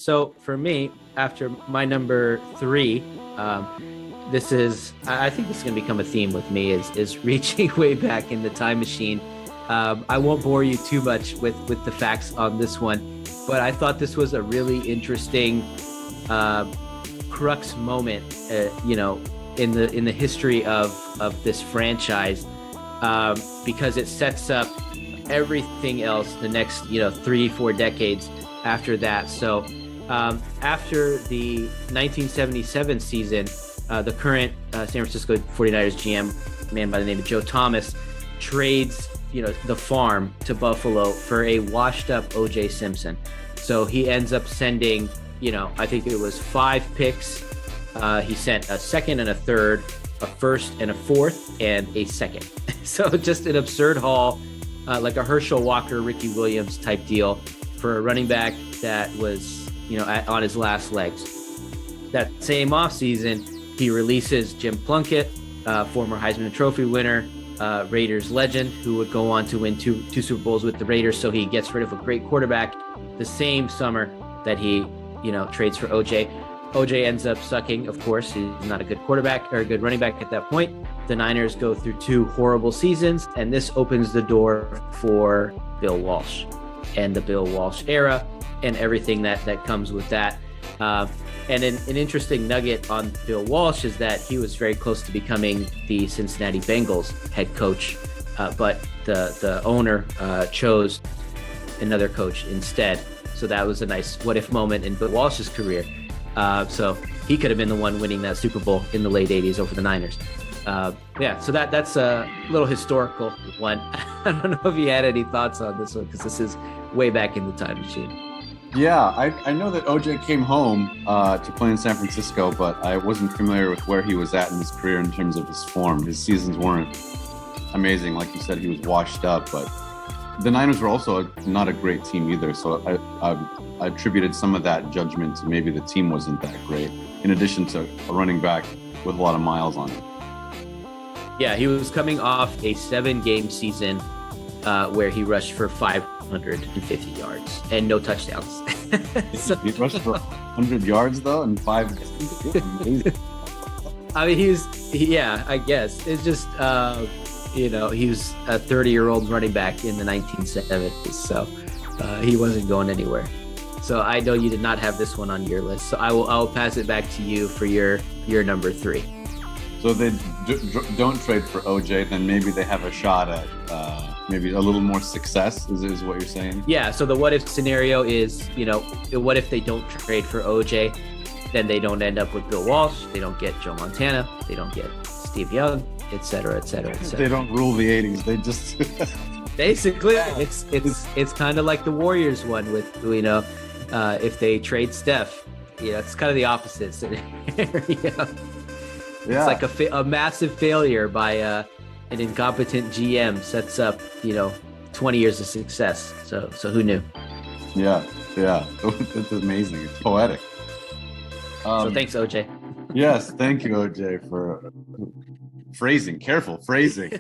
So for me, after my number three, this is I think this is going to become a theme with me is reaching way back in the time machine. I won't bore you too much with the facts on this one, but I thought this was a really interesting crux moment, in the history of this franchise, because it sets up everything else the next 3-4 decades after that. So after the 1977 season, the current San Francisco 49ers GM, man by the name of Joe Thomas, trades the farm to Buffalo for a washed up O.J. Simpson. So he ends up sending, I think it was 5 picks. He sent a second and a third, a first and a fourth, and a second. So just an absurd haul, like a Herschel Walker, Ricky Williams type deal for a running back that was, on his last legs. That same offseason, he releases Jim Plunkett, former Heisman Trophy winner, Raiders legend, who would go on to win two Super Bowls with the Raiders. So he gets rid of a great quarterback the same summer that he, trades for OJ. OJ ends up sucking, of course. He's not a good quarterback or a good running back at that point. The Niners go through 2 horrible seasons, and this opens the door for Bill Walsh and the Bill Walsh era and everything that comes with that. And an interesting nugget on Bill Walsh is that he was very close to becoming the Cincinnati Bengals head coach, but the owner chose another coach instead. So that was a nice what-if moment in Bill Walsh's career. So he could have been the one winning that Super Bowl in the late 80s over the Niners. So that's a little historical one. I don't know if you had any thoughts on this one, because this is way back in the time machine. Yeah, I know that OJ came home to play in San Francisco, but I wasn't familiar with where he was at in his career in terms of his form. His seasons weren't amazing. Like you said, he was washed up, but the Niners were also not a great team either. So I attributed some of that judgment to maybe the team wasn't that great, in addition to a running back with a lot of miles on it. Yeah, he was coming off a 7-game season where he rushed for 550 yards and no touchdowns. So, he rushed for 100 yards though and 5. Amazing. I mean, I guess it's just he was a 30-year-old running back in the 1970s, so he wasn't going anywhere. So I know you did not have this one on your list, so I will pass it back to you for your number 3. So they don't trade for OJ, then maybe they have a shot at maybe a little more success, is what you're saying? Yeah, so the what if scenario is, what if they don't trade for OJ, then they don't end up with Bill Walsh, they don't get Joe Montana, they don't get Steve Young, et cetera, et cetera, et cetera. They don't rule the 80s, they just... Basically, it's kind of like the Warriors one with, if they trade Steph, it's kind of the opposite scenario. Yeah. It's like a massive failure by an incompetent GM sets up, 20 years of success. So who knew? Yeah. It's amazing. It's poetic. So thanks, OJ. Yes, thank you, OJ, for phrasing. Careful phrasing.